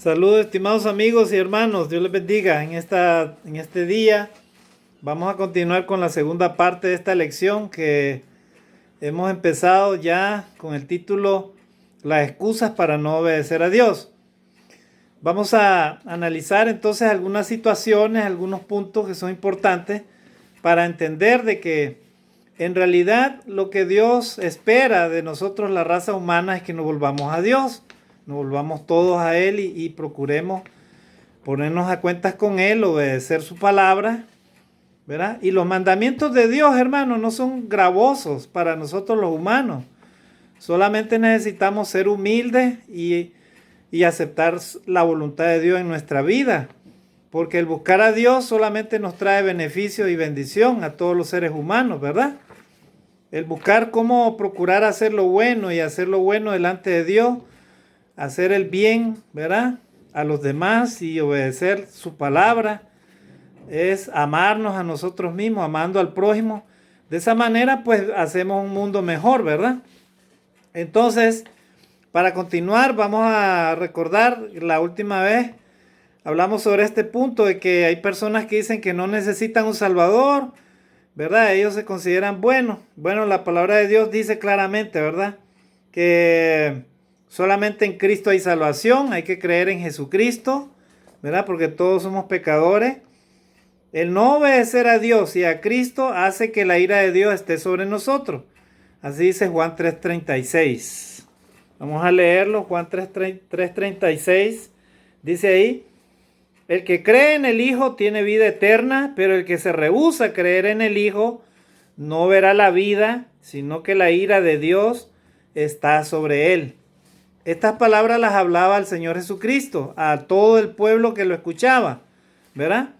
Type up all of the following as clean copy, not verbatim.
Saludos, estimados amigos y hermanos. Dios les bendiga. En este día vamos a continuar con la segunda parte de esta lección que hemos empezado ya con el título Las excusas para no obedecer a Dios. Vamos a analizar entonces algunas situaciones, algunos puntos que son importantes para entender de que en realidad lo que Dios espera de nosotros, la raza humana, es que nos volvamos a Dios. Nos volvamos todos a Él y procuremos ponernos a cuentas con Él, obedecer su palabra, ¿verdad? Y los mandamientos de Dios, hermanos, no son gravosos para nosotros los humanos. Solamente necesitamos ser humildes y aceptar la voluntad de Dios en nuestra vida. Porque el buscar a Dios solamente nos trae beneficio y bendición a todos los seres humanos, ¿verdad? El buscar cómo procurar hacer lo bueno y hacer lo bueno delante de Dios, hacer el bien, ¿verdad?, a los demás y obedecer su palabra, es amarnos a nosotros mismos, amando al prójimo. De esa manera, pues, hacemos un mundo mejor, ¿verdad? Entonces, para continuar, vamos a recordar la última vez, hablamos sobre este punto de que hay personas que dicen que no necesitan un Salvador, ¿verdad? Ellos se consideran buenos. Bueno, la palabra de Dios dice claramente, ¿verdad?, que solamente en Cristo hay salvación, hay que creer en Jesucristo, ¿verdad? Porque todos somos pecadores. El no obedecer a Dios y a Cristo hace que la ira de Dios esté sobre nosotros. Así dice Juan 3:36. Vamos a leerlo, Juan 3:36. Dice ahí: el que cree en el Hijo tiene vida eterna, pero el que se rehúsa a creer en el Hijo no verá la vida, sino que la ira de Dios está sobre él. Estas palabras las hablaba el Señor Jesucristo a todo el pueblo que lo escuchaba, ¿verdad?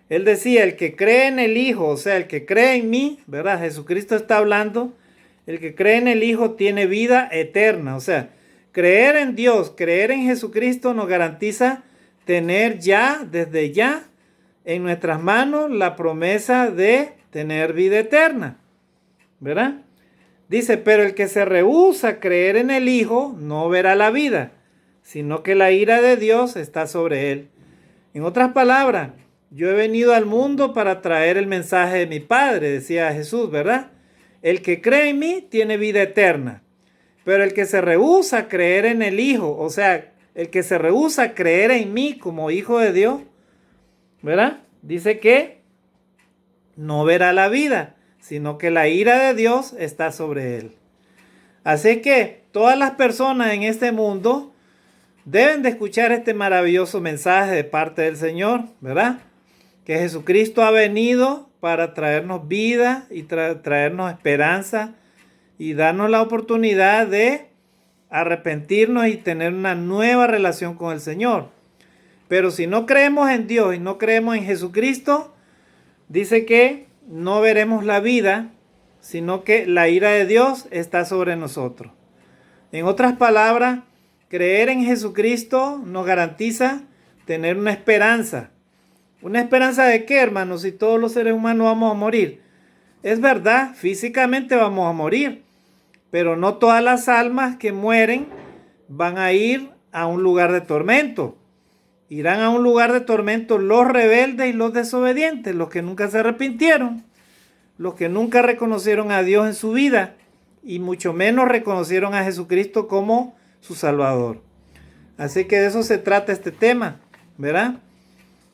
Él decía, el que cree en el Hijo, o sea, el que cree en mí, ¿verdad? Jesucristo está hablando, el que cree en el Hijo tiene vida eterna. O sea, creer en Dios, creer en Jesucristo nos garantiza tener ya, desde ya, en nuestras manos la promesa de tener vida eterna, ¿verdad? Dice, pero el que se rehúsa a creer en el Hijo no verá la vida, sino que la ira de Dios está sobre él. En otras palabras, yo he venido al mundo para traer el mensaje de mi Padre, decía Jesús, ¿verdad? El que cree en mí tiene vida eterna, pero el que se rehúsa a creer en el Hijo, o sea, el que se rehúsa a creer en mí como Hijo de Dios, ¿verdad? Dice que no verá la vida, sino que la ira de Dios está sobre él. Así que todas las personas en este mundo deben de escuchar este maravilloso mensaje de parte del Señor, ¿verdad? Que Jesucristo ha venido para traernos vida y traernos esperanza y darnos la oportunidad de arrepentirnos y tener una nueva relación con el Señor. Pero si no creemos en Dios y no creemos en Jesucristo, dice que no veremos la vida, sino que la ira de Dios está sobre nosotros. En otras palabras, creer en Jesucristo nos garantiza tener una esperanza. ¿Una esperanza de qué, hermanos? Si todos los seres humanos vamos a morir. Es verdad, físicamente vamos a morir, pero no todas las almas que mueren van a ir a un lugar de tormento. Irán a un lugar de tormento los rebeldes y los desobedientes, los que nunca se arrepintieron, los que nunca reconocieron a Dios en su vida y mucho menos reconocieron a Jesucristo como su Salvador. Así que de eso se trata este tema, ¿verdad?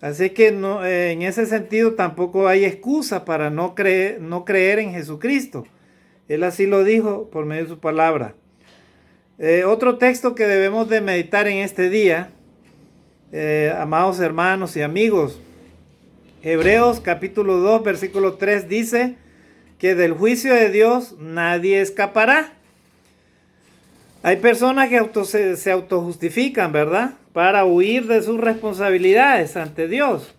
Así que no, en ese sentido tampoco hay excusa para no creer en Jesucristo. Él así lo dijo por medio de su palabra. Otro texto que debemos de meditar en este día, amados hermanos y amigos, Hebreos capítulo 2, versículo 3 dice que del juicio de Dios nadie escapará. Hay personas que se autojustifican, ¿verdad?, para huir de sus responsabilidades ante Dios.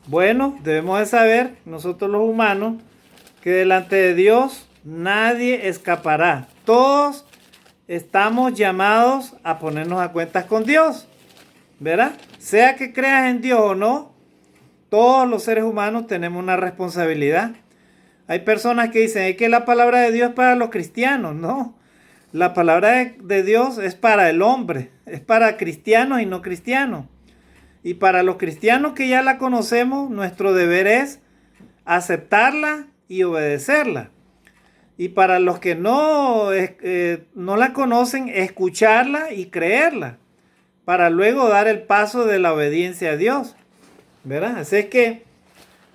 Bueno, debemos de saber, nosotros los humanos, que delante de Dios nadie escapará. Todos estamos llamados a ponernos a cuentas con Dios, ¿verdad? Sea que creas en Dios o no, todos los seres humanos tenemos una responsabilidad. Hay personas que dicen, es que la palabra de Dios es para los cristianos. No, La palabra de Dios es para el hombre, es para cristianos y no cristianos. Y para los cristianos que ya la conocemos, nuestro deber es aceptarla y obedecerla. Y para los que no la conocen, escucharla y creerla, para luego dar el paso de la obediencia a Dios, ¿verdad? Así es que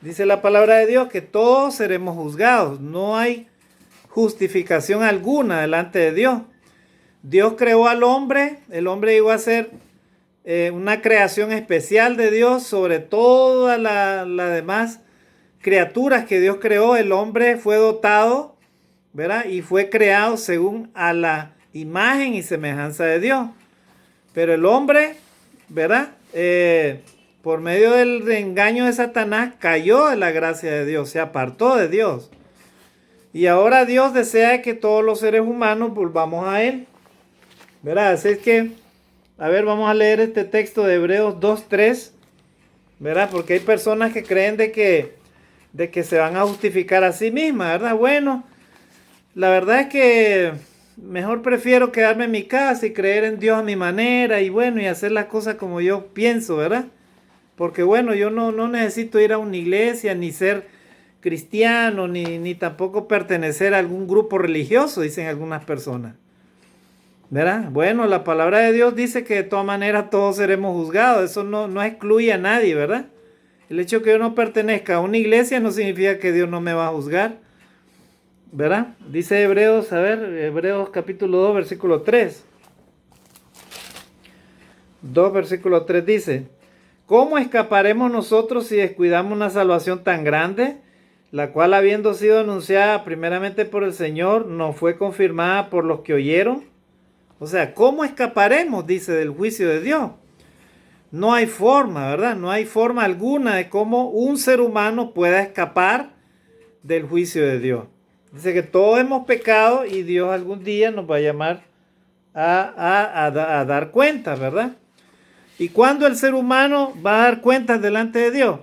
dice la palabra de Dios que todos seremos juzgados. No hay justificación alguna delante de Dios. Dios creó al hombre, el hombre iba a ser una creación especial de Dios sobre todas las demás criaturas que Dios creó. El hombre fue dotado, ¿verdad? Y fue creado según a la imagen y semejanza de Dios. Pero el hombre, ¿verdad? Por medio del engaño de Satanás, cayó de la gracia de Dios, se apartó de Dios. Y ahora Dios desea que todos los seres humanos volvamos a Él, ¿verdad? Así es que, a ver, vamos a leer este texto de Hebreos 2:3, ¿verdad? Porque hay personas que creen de que se van a justificar a sí mismas, ¿verdad? Bueno, la verdad es que mejor prefiero quedarme en mi casa y creer en Dios a mi manera y bueno, y hacer las cosas como yo pienso, ¿verdad? Porque bueno, yo no necesito ir a una iglesia, ni ser cristiano, ni tampoco pertenecer a algún grupo religioso, dicen algunas personas, ¿verdad? Bueno, la palabra de Dios dice que de todas maneras todos seremos juzgados. Eso no excluye a nadie, ¿verdad? El hecho de que yo no pertenezca a una iglesia no significa que Dios no me va a juzgar, ¿verdad? Dice Hebreos, a ver, Hebreos capítulo 2, versículo 3. 2, versículo 3 dice: ¿cómo escaparemos nosotros si descuidamos una salvación tan grande, la cual, habiendo sido anunciada primeramente por el Señor, no fue confirmada por los que oyeron? O sea, ¿cómo escaparemos, dice, del juicio de Dios? No hay forma, ¿verdad? No hay forma alguna de cómo un ser humano pueda escapar del juicio de Dios. Dice que todos hemos pecado y Dios algún día nos va a llamar a dar cuentas, ¿verdad? ¿Y cuándo el ser humano va a dar cuentas delante de Dios?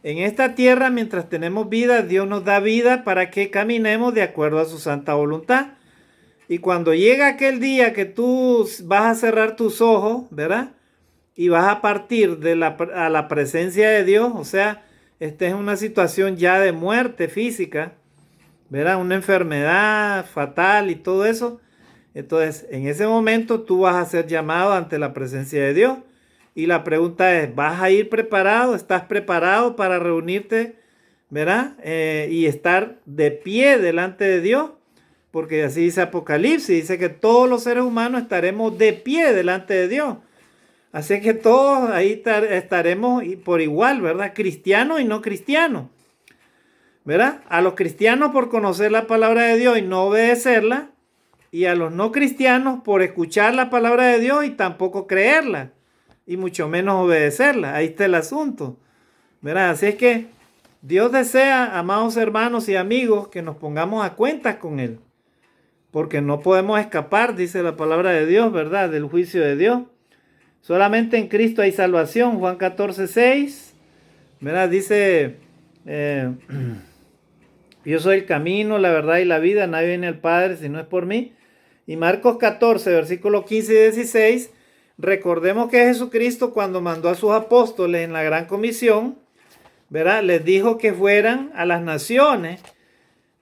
En esta tierra, mientras tenemos vida, Dios nos da vida para que caminemos de acuerdo a su santa voluntad. Y cuando llega aquel día que tú vas a cerrar tus ojos, ¿verdad? Y vas a partir a la presencia de Dios, o sea, esta es una situación ya de muerte física, ¿verdad? Una enfermedad fatal y todo eso. Entonces, en ese momento tú vas a ser llamado ante la presencia de Dios. Y la pregunta es, ¿vas a ir preparado? ¿Estás preparado para reunirte, ¿verdad? Y estar de pie delante de Dios. Porque así dice Apocalipsis, dice que todos los seres humanos estaremos de pie delante de Dios. Así que todos ahí estaremos por igual, ¿verdad? Cristianos y no cristianos, ¿verdad? A los cristianos por conocer la palabra de Dios y no obedecerla, y a los no cristianos por escuchar la palabra de Dios y tampoco creerla, y mucho menos obedecerla. Ahí está el asunto, ¿verdad? Así es que Dios desea, amados hermanos y amigos, que nos pongamos a cuentas con Él, porque no podemos escapar, dice la palabra de Dios, ¿verdad?, del juicio de Dios. Solamente en Cristo hay salvación. Juan 14:6, ¿verdad? Dice, yo soy el camino, la verdad y la vida, nadie viene al Padre si no es por mí. Y Marcos 14, versículos 15 y 16, recordemos que Jesucristo, cuando mandó a sus apóstoles en la gran comisión, ¿verdad?, les dijo que fueran a las naciones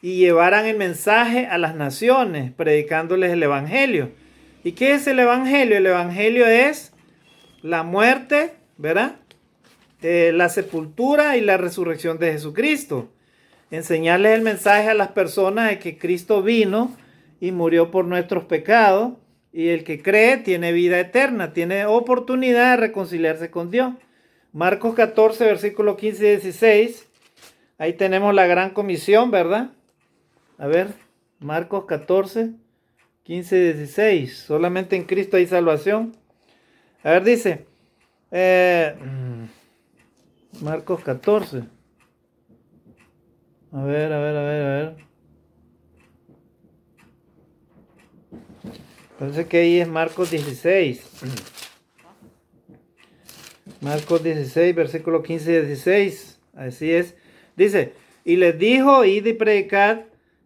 y llevaran el mensaje a las naciones, predicándoles el evangelio. ¿Y qué es el evangelio? El evangelio es la muerte, ¿verdad?, la sepultura y la resurrección de Jesucristo. Enseñarles el mensaje a las personas de que Cristo vino y murió por nuestros pecados, y el que cree tiene vida eterna, tiene oportunidad de reconciliarse con Dios. Marcos 14, versículos 15 y 16, ahí tenemos la gran comisión, ¿verdad? A ver, Marcos 14, 15 y 16, solamente en Cristo hay salvación. A ver, dice, Marcos 14. A ver. Parece que ahí es Marcos 16. Marcos 16, versículo 15 y 16. Así es. Dice, y les dijo, id y predicad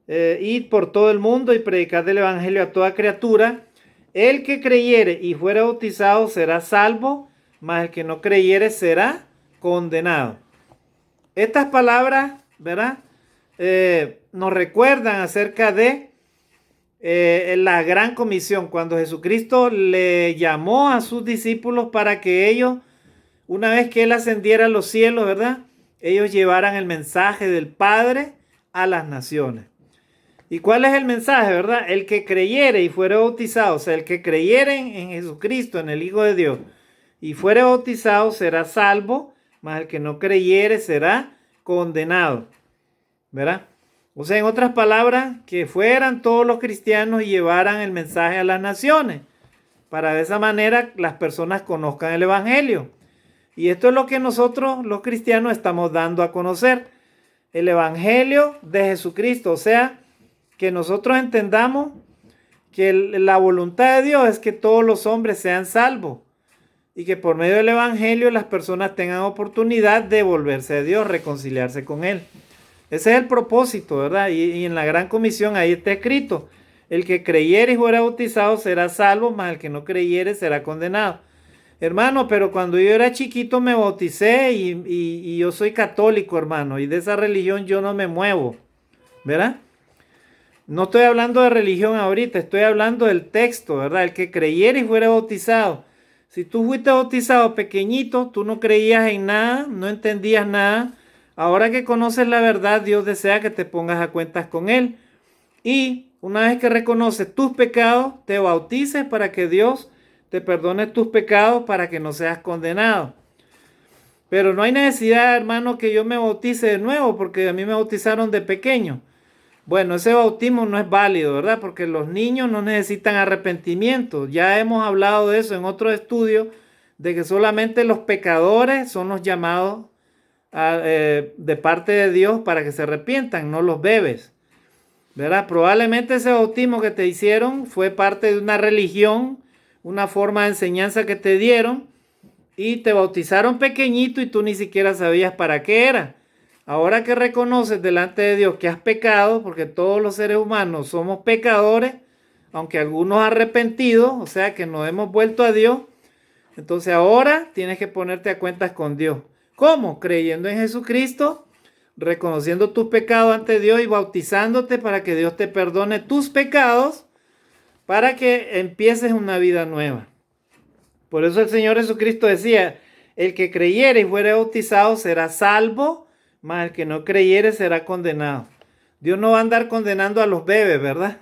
id por todo el mundo y predicad el evangelio a toda criatura. El que creyere y fuere bautizado será salvo, mas el que no creyere será condenado. Estas palabras, ¿verdad? Nos recuerdan acerca de la gran comisión, cuando Jesucristo le llamó a sus discípulos para que ellos, una vez que Él ascendiera a los cielos, ¿verdad?, ellos llevaran el mensaje del Padre a las naciones. ¿Y cuál es el mensaje, verdad? El que creyere y fuere bautizado, o sea, el que creyere en Jesucristo, en el Hijo de Dios, y fuere bautizado será salvo, mas el que no creyere será condenado, ¿verdad? O sea, en otras palabras, que fueran todos los cristianos y llevaran el mensaje a las naciones, para de esa manera las personas conozcan el Evangelio. Y esto es lo que nosotros, los cristianos, estamos dando a conocer, el Evangelio de Jesucristo. O sea, que nosotros entendamos que la voluntad de Dios es que todos los hombres sean salvos y que por medio del Evangelio las personas tengan oportunidad de volverse a Dios, reconciliarse con Él. Ese es el propósito, ¿verdad? Y en la gran comisión ahí está escrito: el que creyere y fuera bautizado será salvo, mas el que no creyere será condenado. Hermano, pero cuando yo era chiquito me bauticé y yo soy católico, hermano, y de esa religión yo no me muevo, ¿verdad? No estoy hablando de religión ahorita, estoy hablando del texto, ¿verdad? El que creyera y fuera bautizado. Si tú fuiste bautizado pequeñito, tú no creías en nada, no entendías nada. Ahora que conoces la verdad, Dios desea que te pongas a cuentas con Él. Y una vez que reconoces tus pecados, te bautices para que Dios te perdone tus pecados, para que no seas condenado. Pero no hay necesidad, hermano, que yo me bautice de nuevo, porque a mí me bautizaron de pequeño. Bueno, ese bautismo no es válido, ¿verdad? Porque los niños no necesitan arrepentimiento. Ya hemos hablado de eso en otro estudio, de que solamente los pecadores son los llamados de parte de Dios para que se arrepientan, no los bebés, ¿verdad? Probablemente ese bautismo que te hicieron fue parte de una religión, una forma de enseñanza que te dieron, y te bautizaron pequeñito y tú ni siquiera sabías para qué era. Ahora que reconoces delante de Dios que has pecado, porque todos los seres humanos somos pecadores, aunque algunos arrepentidos, o sea que nos hemos vuelto a Dios, entonces ahora tienes que ponerte a cuentas con Dios. ¿Cómo? Creyendo en Jesucristo, reconociendo tus pecados ante Dios y bautizándote para que Dios te perdone tus pecados, para que empieces una vida nueva. Por eso el Señor Jesucristo decía: el que creyere y fuere bautizado será salvo, mas el que no creyere será condenado. Dios no va a andar condenando a los bebés, ¿verdad?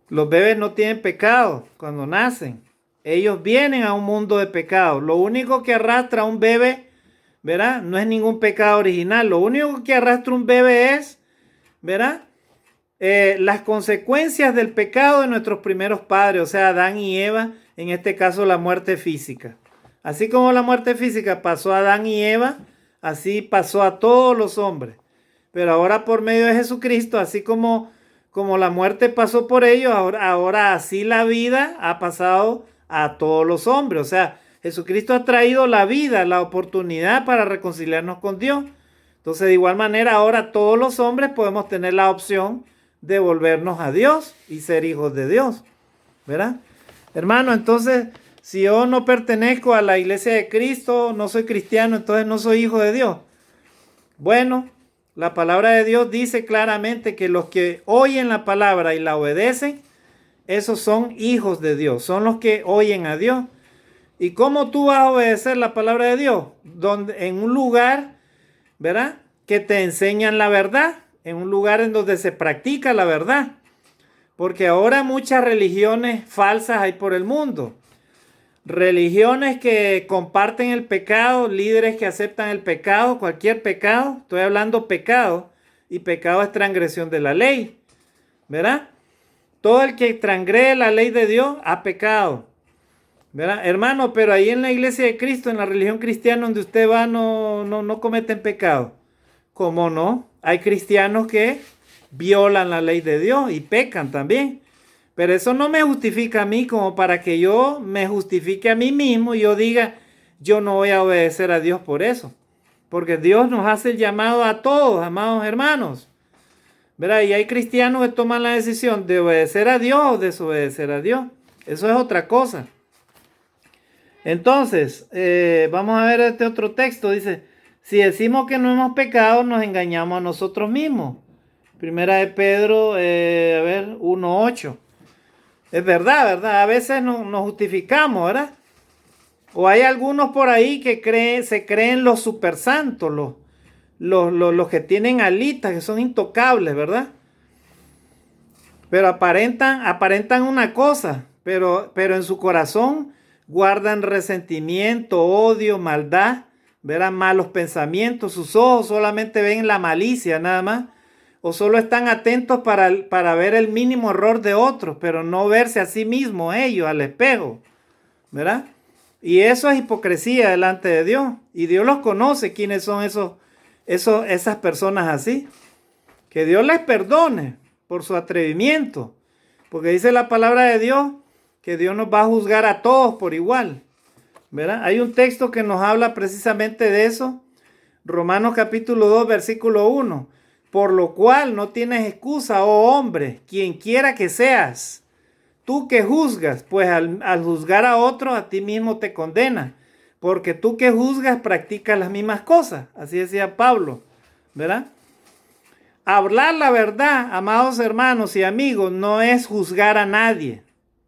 Los bebés no tienen pecado cuando nacen. Ellos vienen a un mundo de pecado. Lo único que arrastra a un bebé, ¿verdad?, no es ningún pecado original. Lo único que arrastra un bebé es, ¿verdad?, las consecuencias del pecado de nuestros primeros padres, o sea, Adán y Eva, en este caso la muerte física. Así como la muerte física pasó a Adán y Eva, así pasó a todos los hombres. Pero ahora por medio de Jesucristo, así como la muerte pasó por ellos, ahora así la vida ha pasado a todos los hombres. O sea, Jesucristo ha traído la vida, la oportunidad para reconciliarnos con Dios. Entonces, de igual manera, ahora todos los hombres podemos tener la opción de volvernos a Dios y ser hijos de Dios, ¿verdad? Hermano, entonces, si yo no pertenezco a la iglesia de Cristo, no soy cristiano, entonces no soy hijo de Dios. Bueno, la palabra de Dios dice claramente que los que oyen la palabra y la obedecen, esos son hijos de Dios, son los que oyen a Dios. ¿Y cómo tú vas a obedecer la palabra de Dios? En un lugar, ¿verdad?, que te enseñan la verdad, en un lugar en donde se practica la verdad. Porque ahora muchas religiones falsas hay por el mundo. Religiones que comparten el pecado, líderes que aceptan el pecado, cualquier pecado. Estoy hablando pecado, y pecado es transgresión de la ley, ¿verdad? Todo el que transgrede la ley de Dios ha pecado, ¿verdad? Hermano, pero ahí en la iglesia de Cristo, en la religión cristiana donde usted va, no cometen pecado. ¿Cómo no? Hay cristianos que violan la ley de Dios y pecan también. Pero eso no me justifica a mí como para que yo me justifique a mí mismo y yo diga, yo no voy a obedecer a Dios por eso. Porque Dios nos hace el llamado a todos, amados hermanos. ¿verdad? Y hay cristianos que toman la decisión de obedecer a Dios o desobedecer a Dios. Eso es otra cosa. Entonces, vamos a ver este otro texto. Dice, si decimos que no hemos pecado, nos engañamos a nosotros mismos. Primera de Pedro, 1:8. Es verdad, ¿verdad? A veces nos justificamos, ¿verdad? O hay algunos por ahí que se creen los super santos, los que tienen alitas, que son intocables, ¿verdad? Pero aparentan una cosa, pero en su corazón guardan resentimiento, odio, maldad, ¿verdad? Malos pensamientos. Sus ojos solamente ven la malicia nada más. O solo están atentos para ver el mínimo error de otros, pero no verse a sí mismos ellos al espejo, ¿verdad? Y eso es hipocresía delante de Dios. Y Dios los conoce quiénes son esas personas así. Que Dios les perdone por su atrevimiento. Porque dice la palabra de Dios que Dios nos va a juzgar a todos por igual, ¿verdad? Hay un texto que nos habla precisamente de eso. Romanos capítulo 2, versículo 1. Por lo cual no tienes excusa, oh hombre, quien quiera que seas. Tú que juzgas, pues al juzgar a otro, a ti mismo te condena. Porque tú que juzgas practicas las mismas cosas. Así decía Pablo, ¿verdad? Hablar la verdad, amados hermanos y amigos, no es juzgar a nadie,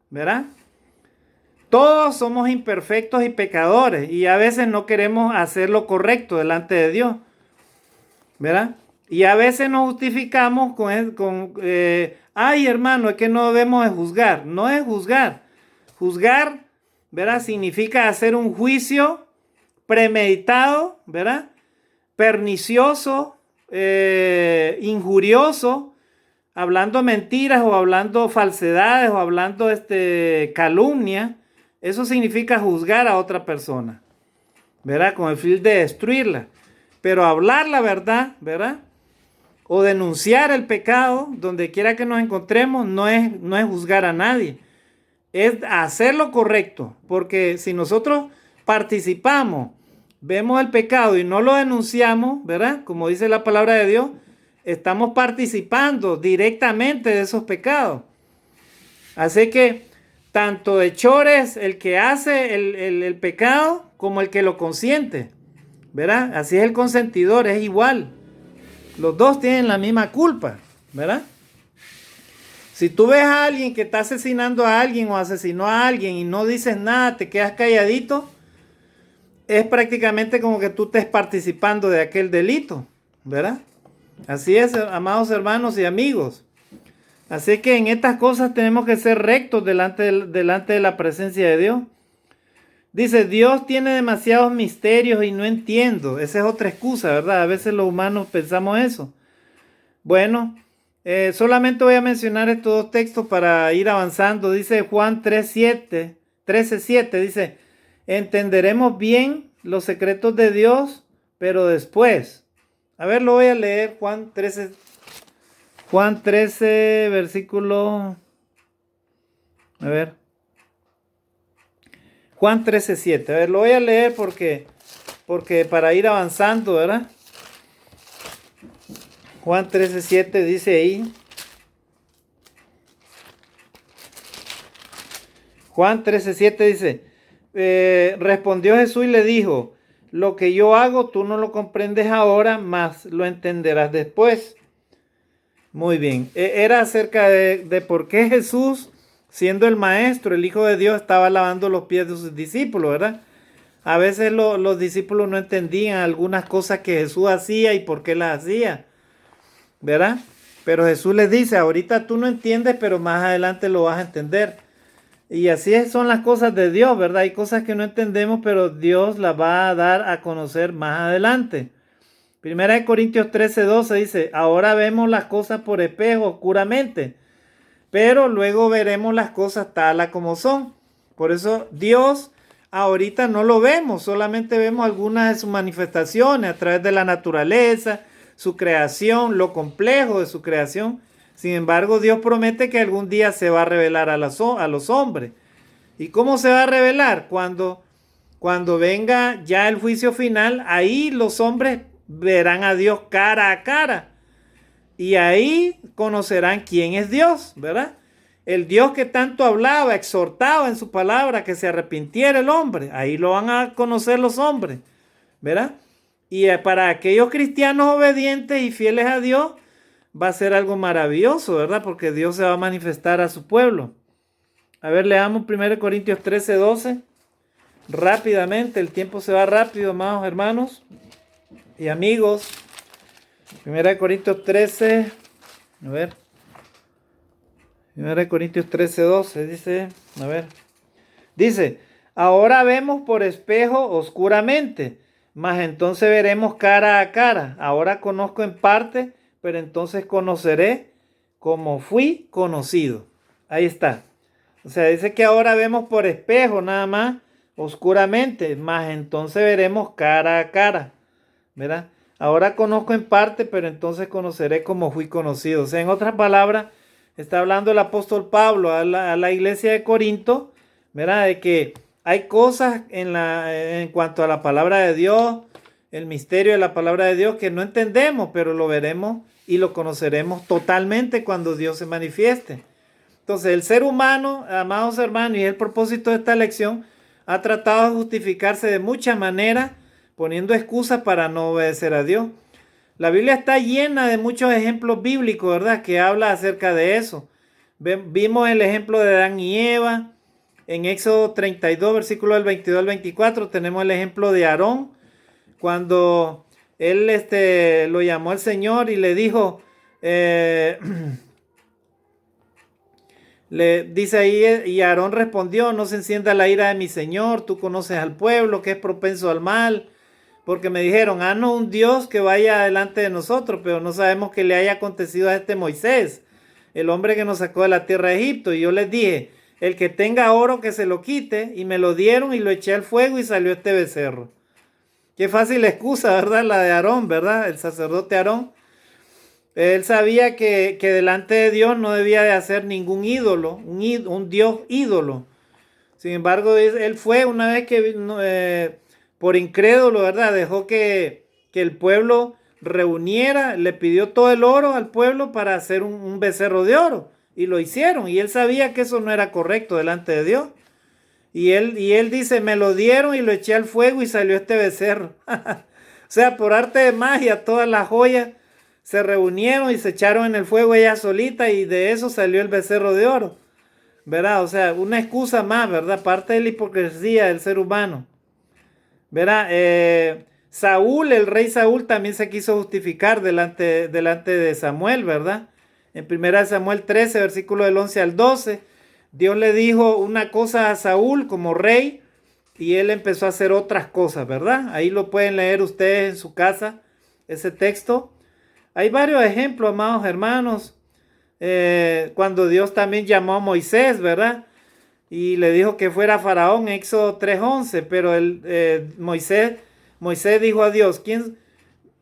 ¿verdad? Todos somos imperfectos y pecadores y a veces no queremos hacer lo correcto delante de Dios, ¿verdad? Y a veces nos justificamos ay hermano, es que no debemos de juzgar. No es juzgar. Juzgar, ¿verdad? Significa hacer un juicio premeditado, ¿verdad? Pernicioso, injurioso, hablando mentiras o hablando falsedades o hablando calumnia. Eso significa juzgar a otra persona, ¿verdad? Con el fin de destruirla. Pero hablar la verdad, ¿verdad? O denunciar el pecado, donde quiera que nos encontremos, no es juzgar a nadie. Es hacer lo correcto. Porque si nosotros participamos, vemos el pecado y no lo denunciamos, ¿verdad? Como dice la palabra de Dios, estamos participando directamente de esos pecados. Así que tanto de hecho es el que hace el pecado como el que lo consiente, ¿verdad? Así es el consentidor, es igual. Los dos tienen la misma culpa, ¿verdad? Si tú ves a alguien que está asesinando a alguien o asesinó a alguien y no dices nada, te quedas calladito, es prácticamente como que tú estés participando de aquel delito, ¿verdad? Así es, amados hermanos y amigos. Así que en estas cosas tenemos que ser rectos delante de la presencia de Dios. Dice, Dios tiene demasiados misterios y no entiendo. Esa es otra excusa, ¿verdad? A veces los humanos pensamos eso. Bueno, solamente voy a mencionar estos dos textos para ir avanzando. Dice Juan 13:7, dice, entenderemos bien los secretos de Dios, pero después. A ver, lo voy a leer, Juan 13, versículo... A ver. Juan 13:7. A ver, lo voy a leer porque para ir avanzando, ¿verdad? Juan 13:7 dice ahí. Juan 13:7 dice, respondió Jesús y le dijo, lo que yo hago tú no lo comprendes ahora, mas lo entenderás después. Muy bien. Era acerca de por qué Jesús, siendo el maestro, el Hijo de Dios, estaba lavando los pies de sus discípulos, ¿verdad? A veces los discípulos no entendían algunas cosas que Jesús hacía y por qué las hacía, ¿verdad? Pero Jesús les dice, ahorita tú no entiendes, pero más adelante lo vas a entender. Y así son las cosas de Dios, ¿verdad? Hay cosas que no entendemos, pero Dios las va a dar a conocer más adelante. Primera de Corintios 13:12 dice, ahora vemos las cosas por espejo, oscuramente, pero luego veremos las cosas tal como son. Por eso Dios ahorita no lo vemos, solamente vemos algunas de sus manifestaciones a través de la naturaleza, su creación, lo complejo de su creación. Sin embargo, Dios promete que algún día se va a revelar a los hombres. ¿Y cómo se va a revelar? Cuando venga ya el juicio final, ahí los hombres verán a Dios cara a cara. Y ahí conocerán quién es Dios, ¿verdad? El Dios que tanto hablaba, exhortaba en su palabra que se arrepintiera el hombre. Ahí lo van a conocer los hombres, ¿verdad? Y para aquellos cristianos obedientes y fieles a Dios, va a ser algo maravilloso, ¿verdad? Porque Dios se va a manifestar a su pueblo. A ver, leamos 1 Corintios 13, 12. Rápidamente, el tiempo se va rápido, amados hermanos y amigos. 1 Corintios 13, a ver. 1 Corintios 13, 12, dice, a ver. Dice, ahora vemos por espejo oscuramente, mas entonces veremos cara a cara. Ahora conozco en parte, pero entonces conoceré como fui conocido. Ahí está. O sea, dice que ahora vemos por espejo nada más, oscuramente, mas entonces veremos cara a cara, ¿verdad? Ahora conozco en parte, pero entonces conoceré como fui conocido. O sea, en otras palabras, está hablando el apóstol Pablo a la iglesia de Corinto, ¿verdad? De que hay cosas en cuanto a la palabra de Dios, el misterio de la palabra de Dios que no entendemos, pero lo veremos y lo conoceremos totalmente cuando Dios se manifieste. Entonces, el ser humano, amados hermanos, y el propósito de esta lección, ha tratado de justificarse de muchas maneras, poniendo excusas para no obedecer a Dios. La Biblia está llena de muchos ejemplos bíblicos, ¿verdad? Que habla acerca de eso. Vimos el ejemplo de Adán y Eva. En Éxodo 32, versículos del 22 al 24, tenemos el ejemplo de Aarón, cuando él lo llamó al Señor y le dijo, le dice ahí, y Aarón respondió, no se encienda la ira de mi Señor, tú conoces al pueblo que es propenso al mal, porque me dijeron, no un Dios que vaya delante de nosotros, pero no sabemos qué le haya acontecido a este Moisés, el hombre que nos sacó de la tierra de Egipto. Y yo les dije, el que tenga oro que se lo quite, y me lo dieron y lo eché al fuego y salió este becerro. Qué fácil excusa, ¿verdad? La de Aarón, ¿verdad? El sacerdote Aarón. Él sabía que delante de Dios no debía de hacer ningún ídolo, un Dios ídolo. Sin embargo, él fue una vez que, por incrédulo, ¿verdad? Dejó que el pueblo reuniera, le pidió todo el oro al pueblo para hacer un becerro de oro. Y lo hicieron. Y él sabía que eso no era correcto delante de Dios. Y él dice, me lo dieron y lo eché al fuego y salió este becerro. O sea, por arte de magia, todas las joyas se reunieron y se echaron en el fuego ella solita y de eso salió el becerro de oro, ¿verdad? O sea, una excusa más, ¿verdad? Parte de la hipocresía del ser humano, ¿verdad? Saúl, el rey Saúl también se quiso justificar delante de Samuel, ¿verdad? En 1 Samuel 13, versículo del 11 al 12, Dios le dijo una cosa a Saúl como rey y él empezó a hacer otras cosas, ¿verdad? Ahí lo pueden leer ustedes en su casa, ese texto. Hay varios ejemplos, amados hermanos, cuando Dios también llamó a Moisés, ¿verdad? Y le dijo que fuera Faraón, Éxodo 3:11, pero Moisés dijo a Dios,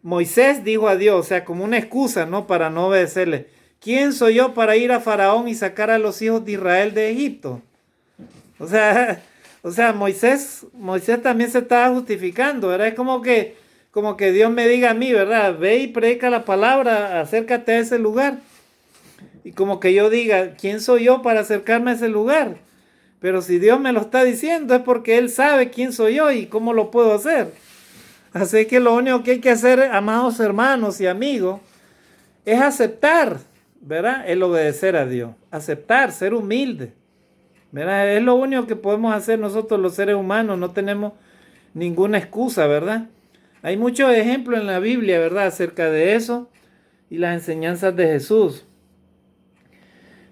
Moisés dijo a Dios, o sea, como una excusa, ¿no? Para no obedecerle. ¿Quién soy yo para ir a Faraón y sacar a los hijos de Israel de Egipto? O sea, Moisés también se estaba justificando, ¿verdad? Es como que Dios me diga a mí, ¿verdad? Ve y predica la palabra, acércate a ese lugar. Y como que yo diga, ¿quién soy yo para acercarme a ese lugar? Pero si Dios me lo está diciendo es porque Él sabe quién soy yo y cómo lo puedo hacer. Así que lo único que hay que hacer, amados hermanos y amigos, es aceptar, ¿verdad? El obedecer a Dios. Aceptar, ser humilde, ¿verdad? Es lo único que podemos hacer nosotros los seres humanos. No tenemos ninguna excusa, ¿verdad? Hay muchos ejemplos en la Biblia, ¿verdad? Acerca de eso y las enseñanzas de Jesús.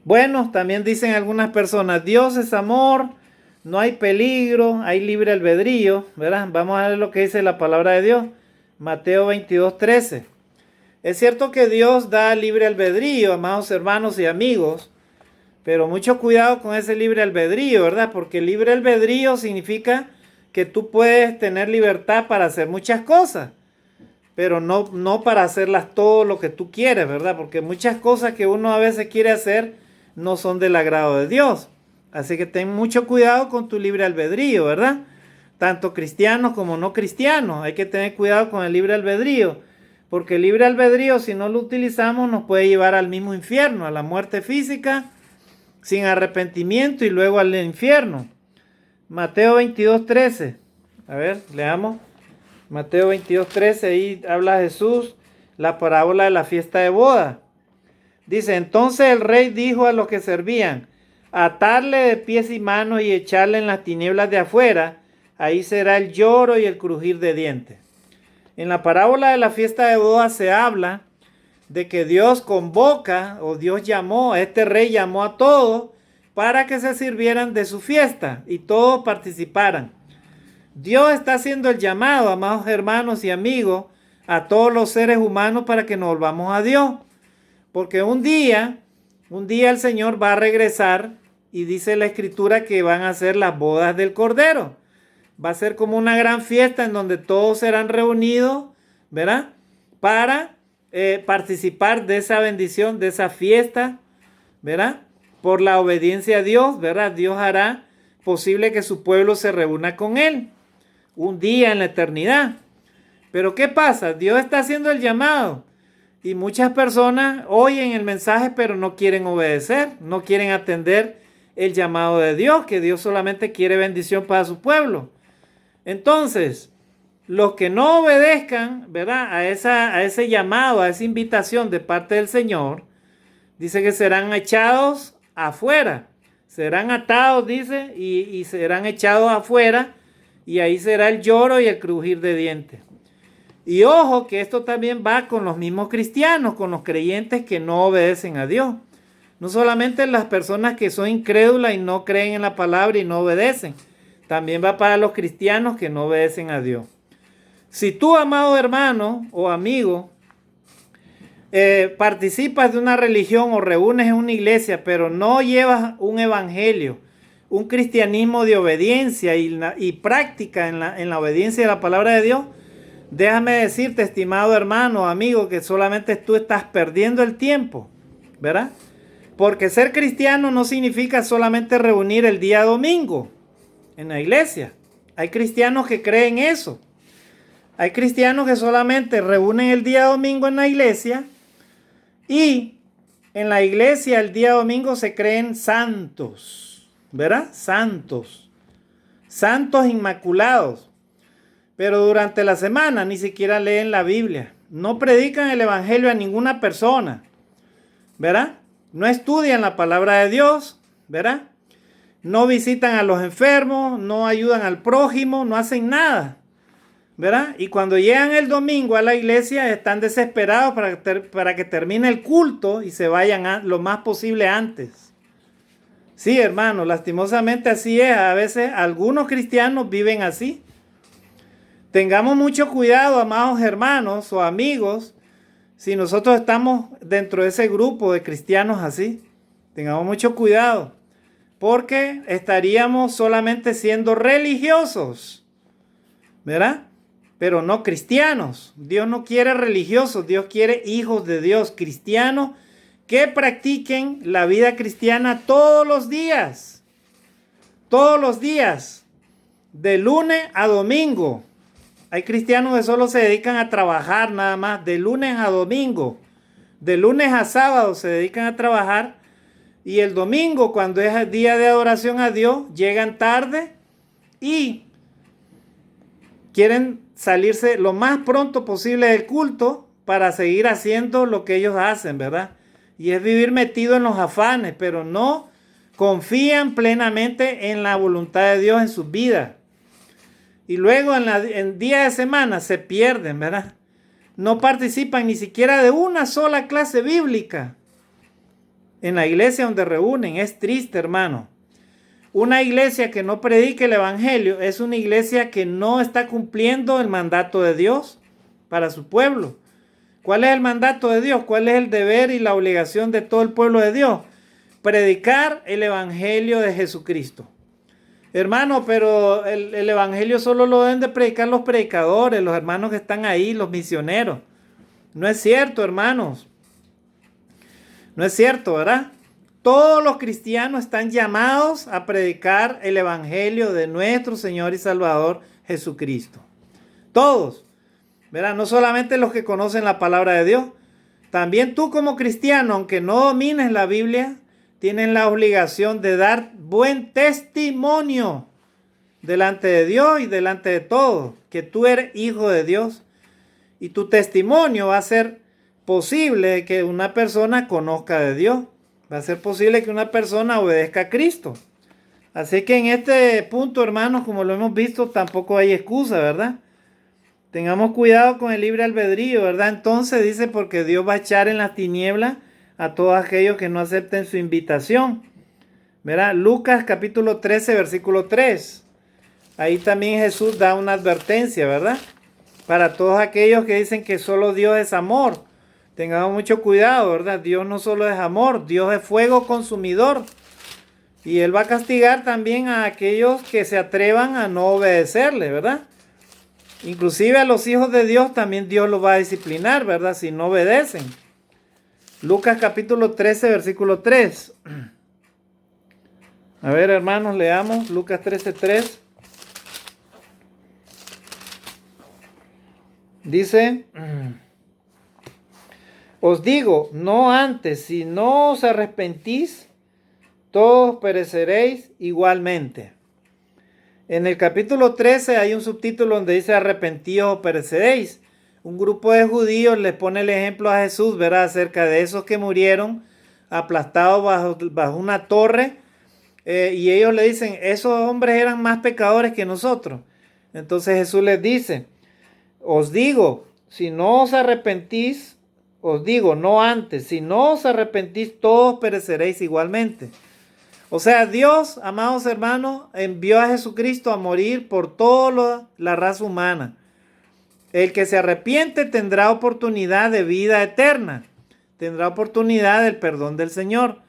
Bueno, también dicen algunas personas, Dios es amor, no hay peligro, hay libre albedrío, ¿verdad? Vamos a ver lo que dice la palabra de Dios. Mateo 22:13. Es cierto que Dios da libre albedrío, amados hermanos y amigos, pero mucho cuidado con ese libre albedrío, ¿verdad? Porque libre albedrío significa que tú puedes tener libertad para hacer muchas cosas, pero no para hacerlas todo lo que tú quieres, ¿verdad? Porque muchas cosas que uno a veces quiere hacer no son del agrado de Dios. Así que ten mucho cuidado con tu libre albedrío, ¿verdad? Tanto cristianos como no cristianos, hay que tener cuidado con el libre albedrío, porque el libre albedrío, si no lo utilizamos, nos puede llevar al mismo infierno, a la muerte física, sin arrepentimiento y luego al infierno. Mateo 22:13. A ver, leamos. Mateo 22:13, ahí habla Jesús, la parábola de la fiesta de boda. Dice, entonces el rey dijo a los que servían, atarle de pies y manos y echarle en las tinieblas de afuera, ahí será el lloro y el crujir de dientes. En la parábola de la fiesta de boda se habla de que Dios convoca, o Dios llamó, este rey llamó a todos para que se sirvieran de su fiesta y todos participaran. Dios está haciendo el llamado, amados hermanos y amigos, a todos los seres humanos para que nos volvamos a Dios. Porque un día el Señor va a regresar y dice la Escritura que van a ser las bodas del Cordero. Va a ser como una gran fiesta en donde todos serán reunidos, ¿verdad? Para participar de esa bendición, de esa fiesta, ¿verdad? Por la obediencia a Dios, ¿verdad? Dios hará posible que su pueblo se reúna con Él un día en la eternidad. Pero ¿qué pasa? Dios está haciendo el llamado y muchas personas oyen el mensaje pero no quieren obedecer, no quieren atender el llamado de Dios, que Dios solamente quiere bendición para su pueblo. Entonces, los que no obedezcan, ¿verdad?, a ese llamado, a esa invitación de parte del Señor, dice que serán echados afuera, serán atados, dice, y serán echados afuera, y ahí será el lloro y el crujir de dientes. Y ojo que esto también va con los mismos cristianos, con los creyentes que no obedecen a Dios. No solamente las personas que son incrédulas y no creen en la palabra y no obedecen. También va para los cristianos que no obedecen a Dios. Si tú, amado hermano o amigo, participas de una religión o reúnes en una iglesia, pero no llevas un evangelio, un cristianismo de obediencia y práctica en la obediencia de la palabra de Dios, déjame decirte, estimado hermano o amigo, que solamente tú estás perdiendo el tiempo, ¿verdad? Porque ser cristiano no significa solamente reunir el día domingo en la iglesia. Hay cristianos que creen eso. Hay cristianos que solamente reúnen el día domingo en la iglesia y en la iglesia el día domingo se creen santos, ¿verdad? Santos inmaculados. Pero durante la semana ni siquiera leen la Biblia. No predican el evangelio a ninguna persona, ¿verdad? No estudian la palabra de Dios, ¿verdad? No visitan a los enfermos, no ayudan al prójimo, no hacen nada, ¿verdad? Y cuando llegan el domingo a la iglesia están desesperados para que termine el culto y se vayan lo más posible antes. Sí, hermano, lastimosamente así es. A veces algunos cristianos viven así. Tengamos mucho cuidado, amados hermanos o amigos, si nosotros estamos dentro de ese grupo de cristianos así. Tengamos mucho cuidado, porque estaríamos solamente siendo religiosos, ¿verdad? Pero no cristianos. Dios no quiere religiosos, Dios quiere hijos de Dios, cristianos que practiquen la vida cristiana todos los días, de lunes a domingo. Hay cristianos que solo se dedican a trabajar nada más, de lunes a domingo. De lunes a sábado se dedican a trabajar. Y el domingo, cuando es el día de adoración a Dios, llegan tarde y quieren salirse lo más pronto posible del culto para seguir haciendo lo que ellos hacen, ¿verdad? Y es vivir metido en los afanes, pero no confían plenamente en la voluntad de Dios en sus vidas. Y luego en día de semana se pierden, ¿verdad? No participan ni siquiera de una sola clase bíblica en la iglesia donde reúnen. Es triste, hermano. Una iglesia que no predique el evangelio es una iglesia que no está cumpliendo el mandato de Dios para su pueblo. ¿Cuál es el mandato de Dios? ¿Cuál es el deber y la obligación de todo el pueblo de Dios? Predicar el evangelio de Jesucristo. Hermano, pero el evangelio solo lo deben de predicar los predicadores, los hermanos que están ahí, los misioneros. No es cierto, hermanos. No es cierto, ¿verdad? Todos los cristianos están llamados a predicar el evangelio de nuestro Señor y Salvador Jesucristo. Todos. ¿verdad? No solamente los que conocen la palabra de Dios. También tú como cristiano, aunque no domines la Biblia, tienes la obligación de dar buen testimonio delante de Dios y delante de todos, que tú eres hijo de Dios. Y tu testimonio va a ser posible que una persona conozca de Dios. Va a ser posible que una persona obedezca a Cristo. Así que en este punto, hermanos, como lo hemos visto, tampoco hay excusa, ¿verdad? Tengamos cuidado con el libre albedrío, ¿verdad? Entonces dice, porque Dios va a echar en las tinieblas a todos aquellos que no acepten su invitación. ¿Verdad? Lucas capítulo 13, versículo 3. Ahí también Jesús da una advertencia, ¿verdad? Para todos aquellos que dicen que solo Dios es amor. Tengamos mucho cuidado, ¿verdad? Dios no solo es amor, Dios es fuego consumidor. Y Él va a castigar también a aquellos que se atrevan a no obedecerle, ¿verdad? Inclusive a los hijos de Dios también Dios los va a disciplinar, ¿verdad? Si no obedecen. Lucas capítulo 13, versículo 3. A ver, hermanos, leamos Lucas 13, 3. Dice, os digo, no antes, si no os arrepentís, todos pereceréis igualmente. En el capítulo 13 hay un subtítulo donde dice arrepentíos o pereceréis. Un grupo de judíos les pone el ejemplo a Jesús, ¿verdad? Acerca de esos que murieron aplastados bajo una torre. Y ellos le dicen, esos hombres eran más pecadores que nosotros. Entonces Jesús les dice, os digo, si no os arrepentís, os digo, no antes, si no os arrepentís, todos pereceréis igualmente. O sea, Dios, amados hermanos, envió a Jesucristo a morir por toda la raza humana. El que se arrepiente tendrá oportunidad de vida eterna, tendrá oportunidad del perdón del Señor.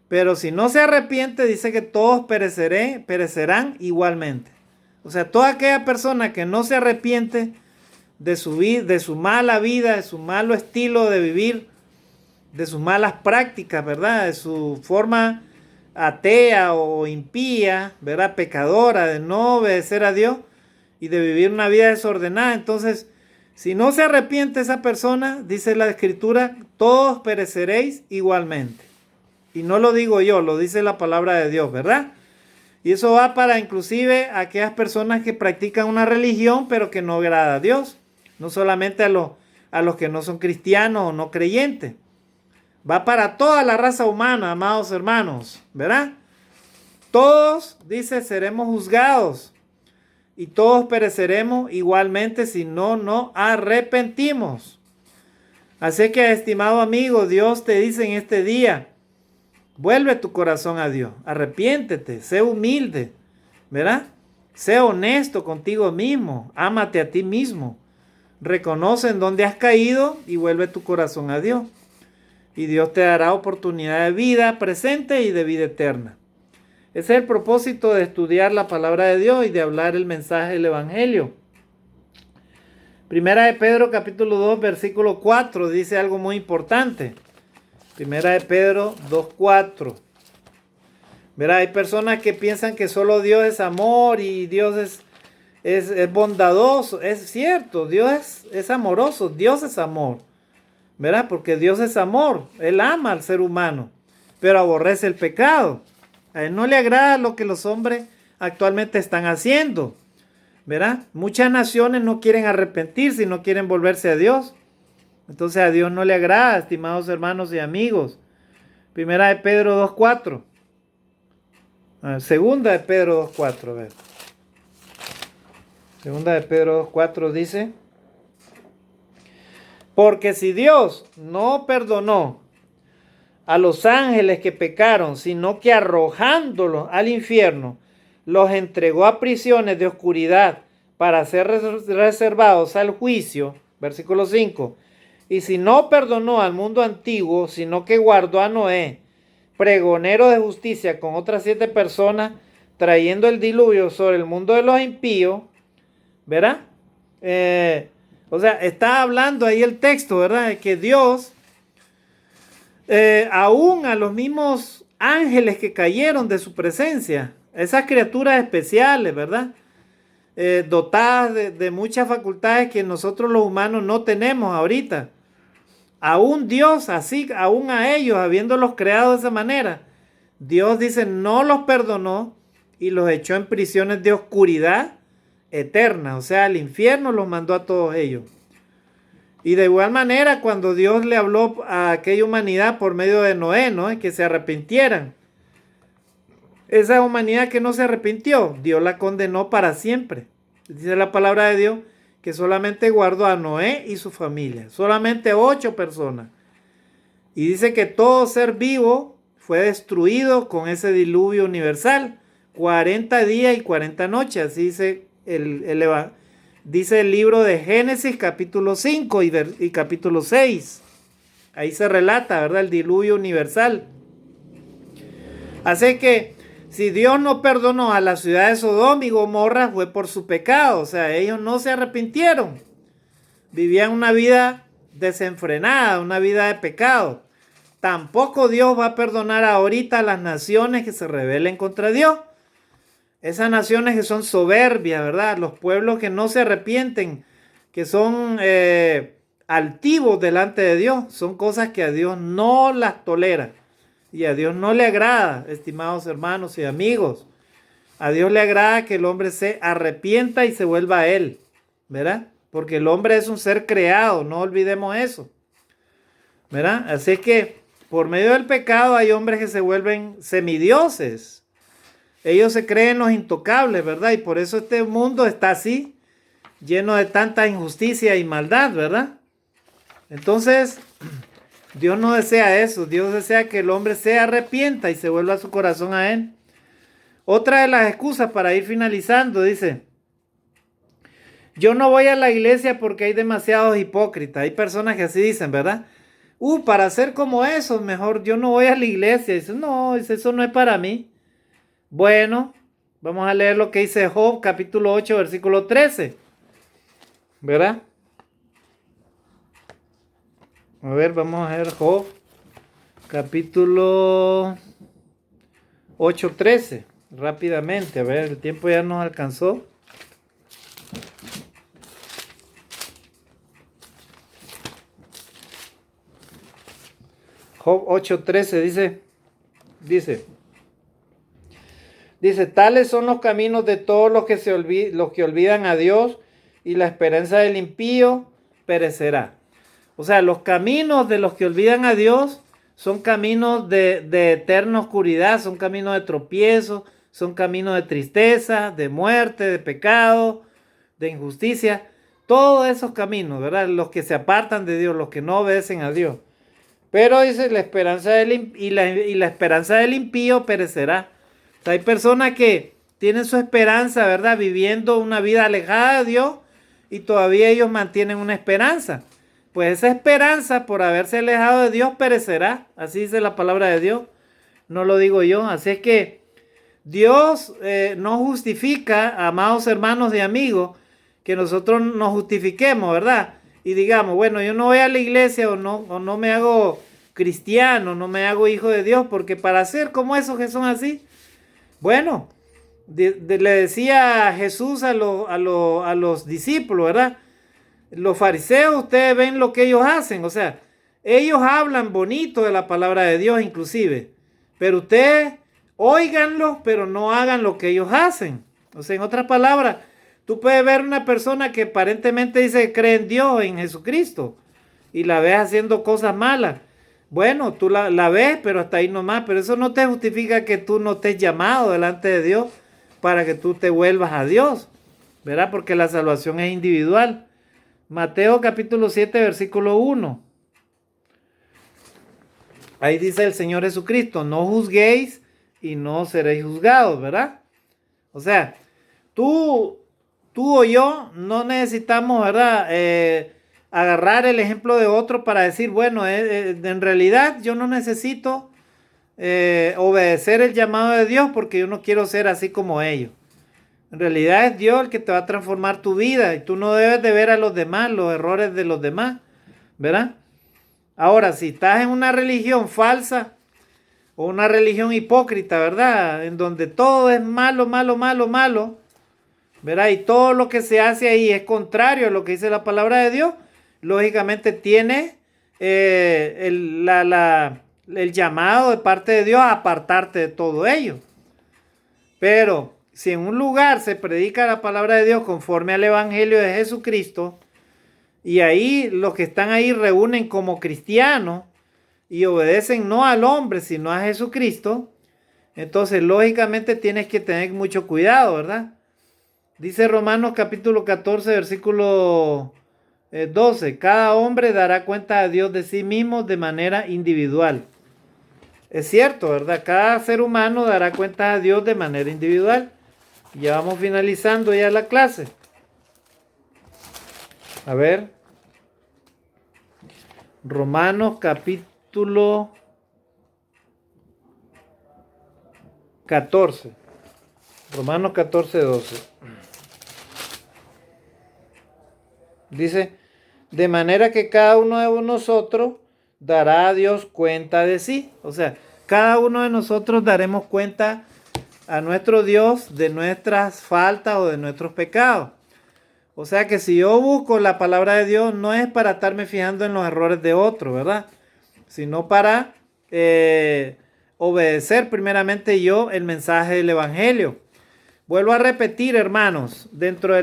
Pero si no se arrepiente, dice que todos perecerán igualmente. O sea, toda aquella persona que no se arrepiente de su mala vida, de su malo estilo de vivir, de sus malas prácticas, ¿verdad? De su forma atea o impía, ¿verdad? Pecadora, de no obedecer a Dios y de vivir una vida desordenada. Entonces, si no se arrepiente esa persona, dice la Escritura, todos pereceréis igualmente. Y no lo digo yo, lo dice la palabra de Dios, ¿verdad? Y eso va para inclusive aquellas personas que practican una religión, pero que no agrada a Dios. No solamente a los que no son cristianos o no creyentes. Va para toda la raza humana, amados hermanos, ¿verdad? Todos, dice, seremos juzgados. Y todos pereceremos igualmente si no nos arrepentimos. Así que, estimado amigo, Dios te dice en este día, vuelve tu corazón a Dios, arrepiéntete, sé humilde, ¿verdad? Sé honesto contigo mismo, ámate a ti mismo, reconoce en dónde has caído y vuelve tu corazón a Dios. Y Dios te dará oportunidad de vida presente y de vida eterna. Ese es el propósito de estudiar la palabra de Dios y de hablar el mensaje del Evangelio. Primera de Pedro capítulo 2 versículo 4 dice algo muy importante. Primera de Pedro 2:4. Verá, hay personas que piensan que solo Dios es amor y Dios es bondadoso. Es cierto, Dios es amoroso, Dios es amor. ¿Verdad? Porque Dios es amor, Él ama al ser humano, pero aborrece el pecado. A Él no le agrada lo que los hombres actualmente están haciendo. ¿Verdad? Muchas naciones no quieren arrepentirse y no quieren volverse a Dios. Entonces a Dios no le agrada, estimados hermanos y amigos. Primera de Pedro 2:4. Segunda de Pedro 2:4. A ver. Segunda de Pedro 2:4 dice: porque si Dios no perdonó a los ángeles que pecaron, sino que arrojándolos al infierno, los entregó a prisiones de oscuridad para ser reservados al juicio, versículo 5, y si no perdonó al mundo antiguo, sino que guardó a Noé, pregonero de justicia, con otras 7 personas, trayendo el diluvio sobre el mundo de los impíos, ¿verdad? O sea, está hablando ahí el texto, ¿verdad? De que Dios, aún a los mismos ángeles que cayeron de su presencia, esas criaturas especiales, ¿verdad? dotadas de muchas facultades que nosotros los humanos no tenemos ahorita. Aún Dios, así, aún a ellos, habiéndolos creado de esa manera, Dios dice, no los perdonó y los echó en prisiones de oscuridad eterna. O sea, al infierno los mandó a todos ellos. Y de igual manera, cuando Dios le habló a aquella humanidad por medio de Noé, ¿no? Que se arrepintieran. Esa humanidad que no se arrepintió, Dios la condenó para siempre. Dice la palabra de Dios que solamente guardó a Noé y su familia. Solamente 8 personas. Y dice que todo ser vivo fue destruido con ese diluvio universal. 40 días y 40 noches. Así dice dice el libro de Génesis capítulo 5 y capítulo 6. Ahí se relata, ¿verdad? El diluvio universal. Así que si Dios no perdonó a la ciudad de Sodoma y Gomorra fue por su pecado. O sea, ellos no se arrepintieron. Vivían una vida desenfrenada, una vida de pecado. Tampoco Dios va a perdonar ahorita a las naciones que se rebelen contra Dios. Esas naciones que son soberbias, ¿verdad? Los pueblos que no se arrepienten, que son altivos delante de Dios. Son cosas que a Dios no las tolera. Y a Dios no le agrada, estimados hermanos y amigos. A Dios le agrada que el hombre se arrepienta y se vuelva a Él, ¿verdad? Porque el hombre es un ser creado, no olvidemos eso, ¿verdad? Así que por medio del pecado hay hombres que se vuelven semidioses. Ellos se creen los intocables, ¿verdad? Y por eso este mundo está así, lleno de tanta injusticia y maldad, ¿verdad? Entonces, Dios no desea eso. Dios desea que el hombre se arrepienta y se vuelva su corazón a Él. Otra de las excusas para ir finalizando, dice, yo no voy a la iglesia porque hay demasiados hipócritas. Hay personas que así dicen, ¿verdad? Para ser como esos, mejor yo no voy a la iglesia. Dice, no, eso no es para mí. Bueno, vamos a leer lo que dice Job, capítulo 8, versículo 13. ¿Verdad? A ver, vamos a ver Job, capítulo 8:13, rápidamente, a ver, el tiempo ya nos alcanzó. Job 8:13 dice, tales son los caminos de todos los que olvidan a Dios, y la esperanza del impío perecerá. O sea, los caminos de los que olvidan a Dios son caminos de eterna oscuridad, son caminos de tropiezo, son caminos de tristeza, de muerte, de pecado, de injusticia. Todos esos caminos, ¿verdad? Los que se apartan de Dios, los que no obedecen a Dios. Pero dice, la esperanza la esperanza del impío perecerá. O sea, hay personas que tienen su esperanza, ¿verdad? Viviendo una vida alejada de Dios y todavía ellos mantienen una esperanza. Pues esa esperanza por haberse alejado de Dios perecerá. Así dice la palabra de Dios. No lo digo yo. Así es que Dios no justifica, amados hermanos y amigos, que nosotros nos justifiquemos, ¿verdad? Y digamos, bueno, yo no voy a la iglesia o no me hago cristiano, no me hago hijo de Dios, porque para ser como esos que son así, bueno, le decía Jesús a los discípulos, ¿verdad? Los fariseos, ustedes ven lo que ellos hacen, o sea, ellos hablan bonito de la palabra de Dios inclusive, pero ustedes óiganlos, pero no hagan lo que ellos hacen. O sea, en otras palabras, tú puedes ver una persona que aparentemente dice que cree en Dios, en Jesucristo, y la ves haciendo cosas malas. Bueno, tú la ves, pero hasta ahí nomás, pero eso no te justifica que tú no estés llamado delante de Dios para que tú te vuelvas a Dios, ¿verdad? Porque la salvación es individual. Mateo capítulo 7, versículo 1. Ahí dice el Señor Jesucristo, no juzguéis y no seréis juzgados, ¿verdad? O sea, tú o yo no necesitamos, ¿verdad? Agarrar el ejemplo de otro para decir, bueno, en realidad yo no necesito obedecer el llamado de Dios porque yo no quiero ser así como ellos. En realidad es Dios el que te va a transformar tu vida y tú no debes de ver a los demás, los errores de los demás, ¿verdad? Ahora, si estás en una religión falsa o una religión hipócrita, ¿verdad? En donde todo es malo, malo, malo, malo, ¿verdad? Y todo lo que se hace ahí es contrario a lo que dice la palabra de Dios, lógicamente tiene el llamado de parte de Dios a apartarte de todo ello. Pero si en un lugar se predica la palabra de Dios conforme al Evangelio de Jesucristo, y ahí los que están ahí reúnen como cristianos y obedecen no al hombre, sino a Jesucristo, entonces lógicamente tienes que tener mucho cuidado, ¿verdad? Dice Romanos capítulo 14, versículo 12, cada hombre dará cuenta a Dios de sí mismo de manera individual. Es cierto, ¿verdad? Cada ser humano dará cuenta a Dios de manera individual. Ya vamos finalizando ya la clase. A ver. Romanos capítulo 14. Romanos 14, 12. Dice, de manera que cada uno de nosotros dará a Dios cuenta de sí. O sea, cada uno de nosotros daremos cuenta a nuestro Dios de nuestras faltas o de nuestros pecados. O sea que si yo busco la palabra de Dios, no es para estarme fijando en los errores de otro, ¿verdad? Sino para obedecer primeramente yo el mensaje del Evangelio. Vuelvo a repetir, hermanos, inclusive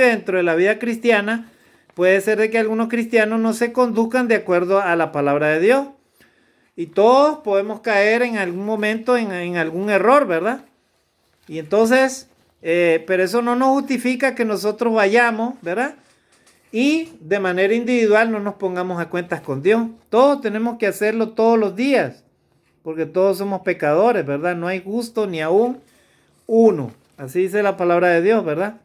dentro de la vida cristiana, puede ser de que algunos cristianos no se conduzcan de acuerdo a la palabra de Dios. Y todos podemos caer en algún momento en algún error, ¿verdad? Y entonces, pero eso no nos justifica que nosotros vayamos, ¿verdad? Y de manera individual no nos pongamos a cuentas con Dios. Todos tenemos que hacerlo todos los días, porque todos somos pecadores, ¿verdad? No hay justo ni aún uno. Así dice la palabra de Dios, ¿verdad?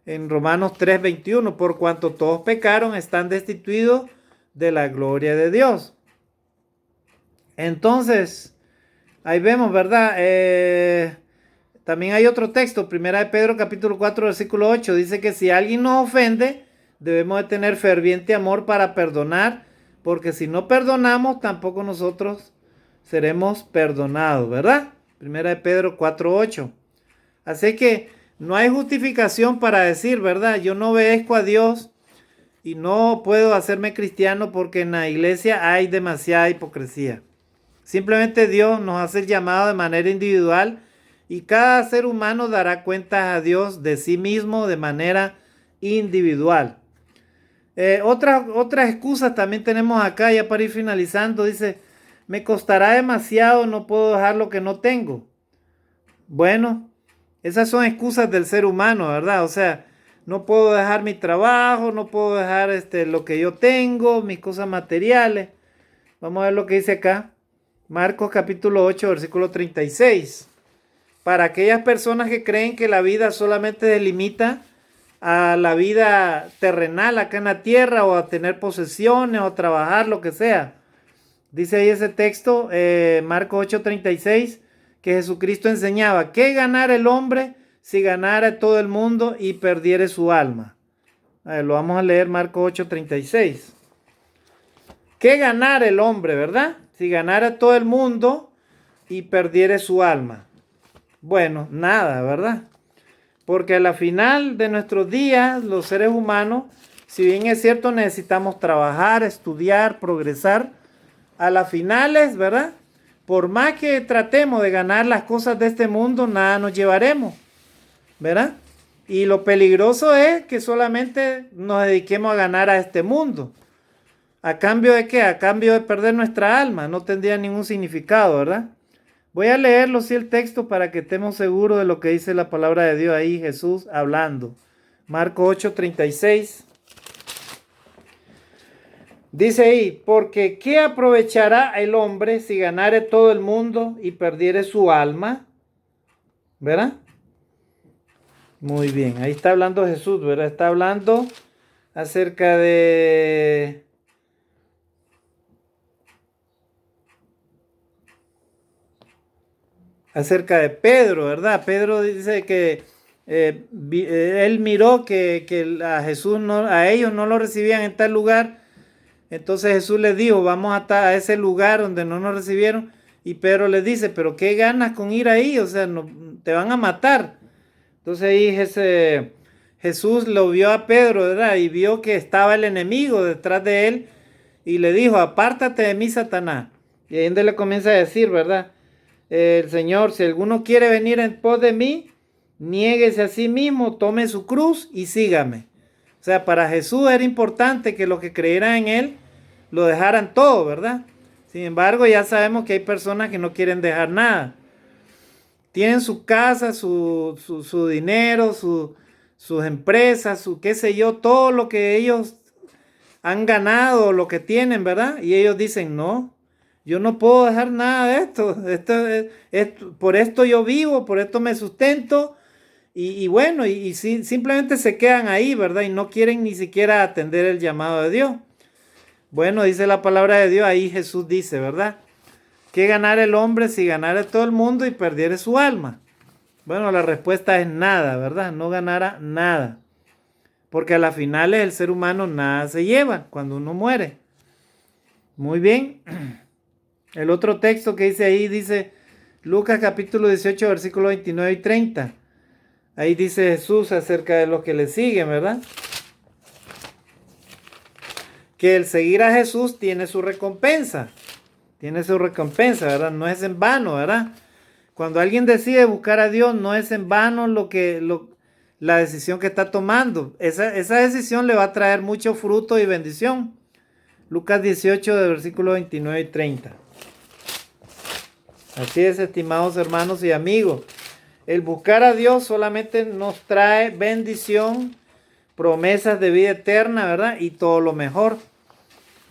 En Romanos 3:21, por cuanto todos pecaron, están destituidos de la gloria de Dios. Entonces, ahí vemos, ¿verdad? También hay otro texto, 1 de Pedro capítulo 4, versículo 8, dice que si alguien nos ofende, debemos de tener ferviente amor para perdonar, porque si no perdonamos, tampoco nosotros seremos perdonados, ¿verdad? 1 de Pedro 4, 8. Así que no hay justificación para decir, ¿verdad? Yo no obedezco a Dios y no puedo hacerme cristiano porque en la iglesia hay demasiada hipocresía. Simplemente Dios nos hace el llamado de manera individual y cada ser humano dará cuenta a Dios de sí mismo de manera individual. Otras excusas también tenemos acá, ya para ir finalizando. Dice, me costará demasiado, no puedo dejar lo que no tengo. Bueno, esas son excusas del ser humano, ¿verdad? O sea, no puedo dejar mi trabajo, no puedo dejar lo que yo tengo, mis cosas materiales. Vamos a ver lo que dice acá. Marcos capítulo 8, versículo 36. Para aquellas personas que creen que la vida solamente se limita a la vida terrenal acá en la tierra o a tener posesiones o a trabajar, lo que sea. Dice ahí ese texto, Marcos 8:36, que Jesucristo enseñaba, ¿qué ganara el hombre si ganara todo el mundo y perdiere su alma? A ver, lo vamos a leer, Marcos 8:36. ¿Qué ganara el hombre, verdad? Si ganara todo el mundo y perdiere su alma. Bueno, nada, ¿verdad? Porque a la final de nuestros días, los seres humanos, si bien es cierto, necesitamos trabajar, estudiar, progresar, a las finales, ¿verdad? Por más que tratemos de ganar las cosas de este mundo, nada nos llevaremos, ¿verdad? Y lo peligroso es que solamente nos dediquemos a ganar a este mundo. ¿A cambio de qué? A cambio de perder nuestra alma. No tendría ningún significado, ¿verdad? Voy a leerlo, sí, el texto para que estemos seguros de lo que dice la palabra de Dios ahí, Jesús hablando. Marcos 8:36. Dice ahí, porque ¿qué aprovechará el hombre si ganare todo el mundo y perdiere su alma? ¿Verdad? Muy bien, ahí está hablando Jesús, ¿verdad? Está hablando acerca de... acerca de Pedro, ¿verdad? Pedro dice que él miró que a Jesús a ellos no lo recibían en tal lugar. Entonces Jesús les dijo, vamos a ese lugar donde no nos recibieron. Y Pedro les dice, pero ¿qué ganas con ir ahí? O sea, no, te van a matar. Entonces ahí Jesús lo vio a Pedro, ¿verdad? Y vio que estaba el enemigo detrás de él y le dijo, apártate de mí, Satanás. Y ahí donde le comienza a decir, ¿verdad? El Señor, si alguno quiere venir en pos de mí, niéguese a sí mismo, tome su cruz y sígame. O sea, para Jesús era importante que los que creyeran en Él lo dejaran todo, ¿verdad? Sin embargo, ya sabemos que hay personas que no quieren dejar nada. Tienen su casa, su dinero, sus empresas, su qué sé yo, todo lo que ellos han ganado, lo que tienen, ¿verdad? Y ellos dicen, no, yo no puedo dejar nada de esto. Por esto yo vivo, por esto me sustento. Y bueno, simplemente se quedan ahí, ¿verdad? Y no quieren ni siquiera atender el llamado de Dios. Bueno, dice la palabra de Dios, ahí Jesús dice, ¿verdad? ¿Qué ganara el hombre si ganara todo el mundo y perdiera su alma? Bueno, la respuesta es nada, ¿verdad? No ganara nada. Porque a la final el ser humano nada se lleva cuando uno muere. Muy bien. El otro texto que dice ahí dice Lucas capítulo 18, versículos 29 y 30. Ahí dice Jesús acerca de los que le siguen, ¿verdad? Que el seguir a Jesús tiene su recompensa. Tiene su recompensa, ¿verdad? No es en vano, ¿verdad? Cuando alguien decide buscar a Dios, no es en vano la decisión que está tomando. Esa decisión le va a traer mucho fruto y bendición. Lucas 18, de versículos 29 y 30. Así es, estimados hermanos y amigos. El buscar a Dios solamente nos trae bendición, promesas de vida eterna, ¿verdad? Y todo lo mejor,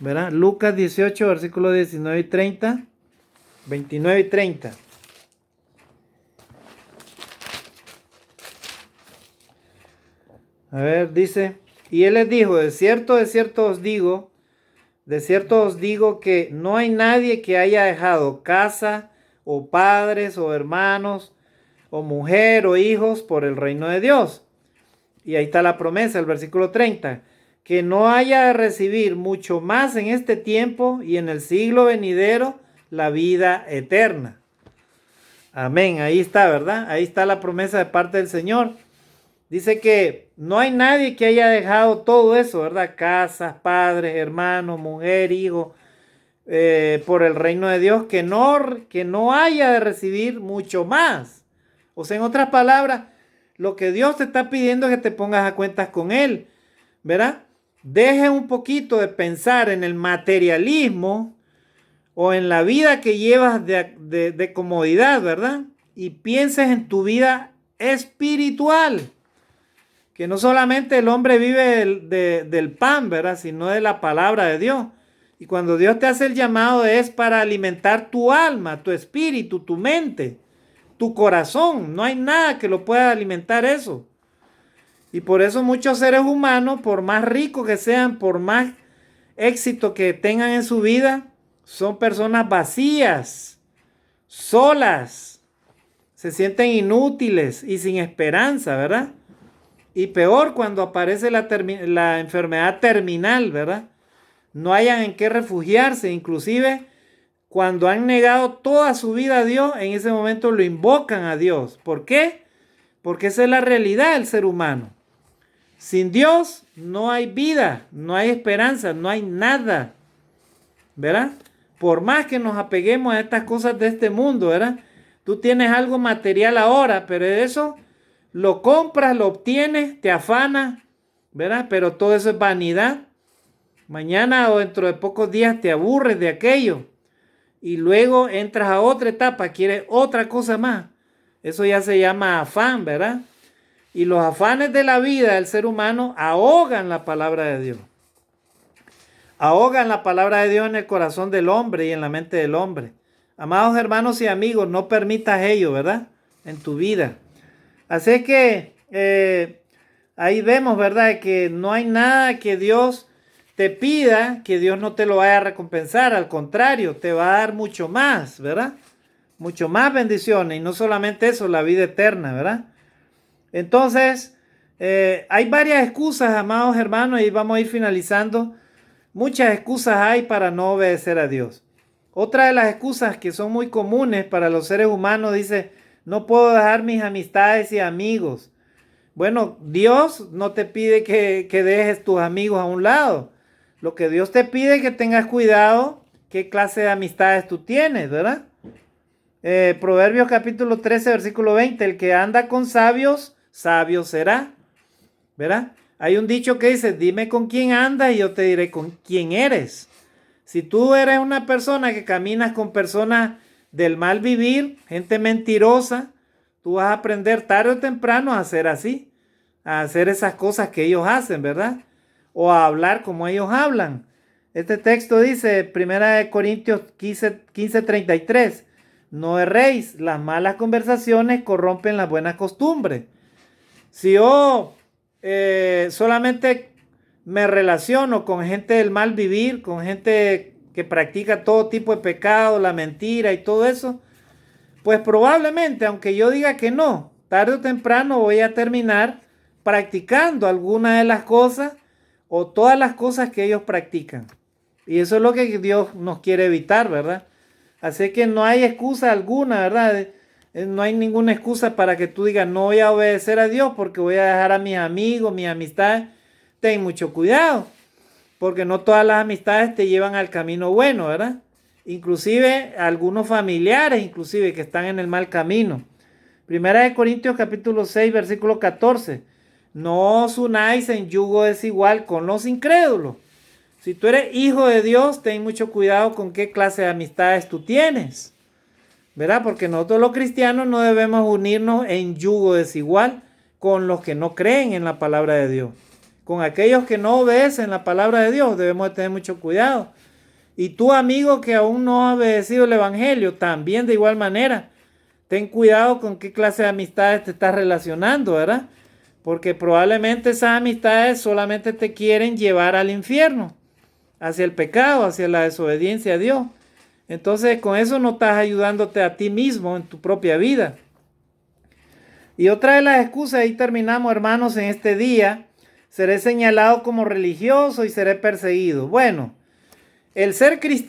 ¿verdad? Lucas 18, versículos 19 y 30. 29 y 30. A ver, dice, y él les dijo, de cierto os digo que no hay nadie que haya dejado casa, o padres, o hermanos, o mujer, o hijos, por el reino de Dios. Y ahí está la promesa, el versículo 30, que no haya de recibir mucho más en este tiempo y en el siglo venidero la vida eterna. Amén, ahí está, ¿verdad? Ahí está la promesa de parte del Señor. Dice que no hay nadie que haya dejado todo eso, ¿verdad? Casas, padres, hermanos, mujer, hijo, por el reino de Dios, que no haya de recibir mucho más. O sea, en otras palabras, lo que Dios te está pidiendo es que te pongas a cuentas con Él, ¿verdad? Deje un poquito de pensar en el materialismo o en la vida que llevas de comodidad, ¿verdad? Y pienses en tu vida espiritual. Que no solamente el hombre vive del pan, ¿verdad? Sino de la palabra de Dios. Y cuando Dios te hace el llamado es para alimentar tu alma, tu espíritu, tu mente, tu corazón. No hay nada que lo pueda alimentar eso. Y por eso muchos seres humanos, por más ricos que sean, por más éxito que tengan en su vida, son personas vacías, solas, se sienten inútiles y sin esperanza, ¿verdad? Y peor cuando aparece la enfermedad terminal, ¿verdad? No hayan en qué refugiarse, inclusive cuando han negado toda su vida a Dios, en ese momento lo invocan a Dios. ¿Por qué? Porque esa es la realidad del ser humano. Sin Dios no hay vida, no hay esperanza, no hay nada, ¿verdad? Por más que nos apeguemos a estas cosas de este mundo, ¿verdad? Tú tienes algo material ahora, pero eso lo compras, lo obtienes, te afanas, ¿verdad? Pero todo eso es vanidad. Mañana o dentro de pocos días te aburres de aquello y luego entras a otra etapa, quieres otra cosa más. Eso ya se llama afán, ¿verdad? Y los afanes de la vida del ser humano ahogan la palabra de Dios. Ahogan la palabra de Dios en el corazón del hombre y en la mente del hombre. Amados hermanos y amigos, no permitas ello, ¿verdad? En tu vida. Así es que ahí vemos, ¿verdad? Que no hay nada que Dios te pida que Dios no te lo vaya a recompensar. Al contrario, te va a dar mucho más, ¿verdad? Mucho más bendiciones. Y no solamente eso, la vida eterna, ¿verdad? Entonces, hay varias excusas, amados hermanos, y vamos a ir finalizando. Muchas excusas hay para no obedecer a Dios. Otra de las excusas que son muy comunes para los seres humanos dice, no puedo dejar mis amistades y amigos. Bueno, Dios no te pide que dejes tus amigos a un lado. Lo que Dios te pide es que tengas cuidado qué clase de amistades tú tienes, ¿verdad? Proverbios capítulo 13, versículo 20. El que anda con sabios, sabio será, ¿verdad? Hay un dicho que dice, dime con quién andas y yo te diré con quién eres. Si tú eres una persona que caminas con personas del mal vivir, gente mentirosa, tú vas a aprender tarde o temprano a ser así, a hacer esas cosas que ellos hacen, ¿verdad? O a hablar como ellos hablan. Este texto dice, 1 Corintios 15:33, no erréis, las malas conversaciones corrompen las buenas costumbres. Si yo solamente me relaciono con gente del mal vivir, con gente que practica todo tipo de pecado, la mentira y todo eso, pues probablemente, aunque yo diga que no, tarde o temprano voy a terminar practicando alguna de las cosas o todas las cosas que ellos practican. Y eso es lo que Dios nos quiere evitar, ¿verdad? Así que no hay excusa alguna, ¿verdad? No hay ninguna excusa para que tú digas, no voy a obedecer a Dios porque voy a dejar a mis amigos, mis amistades. Ten mucho cuidado, porque no todas las amistades te llevan al camino bueno, ¿verdad? Inclusive algunos familiares, inclusive que están en el mal camino. 1 Corintios capítulo 6, versículo 14. No os unáis en yugo desigual con los incrédulos. Si tú eres hijo de Dios, ten mucho cuidado con qué clase de amistades tú tienes, ¿verdad? Porque nosotros los cristianos no debemos unirnos en yugo desigual con los que no creen en la palabra de Dios. Con aquellos que no obedecen la palabra de Dios debemos tener mucho cuidado. Y tú, amigo, que aún no has obedecido el evangelio, también de igual manera, ten cuidado con qué clase de amistades te estás relacionando, ¿verdad? Porque probablemente esas amistades solamente te quieren llevar al infierno, hacia el pecado, hacia la desobediencia a Dios. Entonces, con eso no estás ayudándote a ti mismo en tu propia vida. Y otra de las excusas, ahí terminamos, hermanos, en este día, seré señalado como religioso y seré perseguido. Bueno, el ser cristiano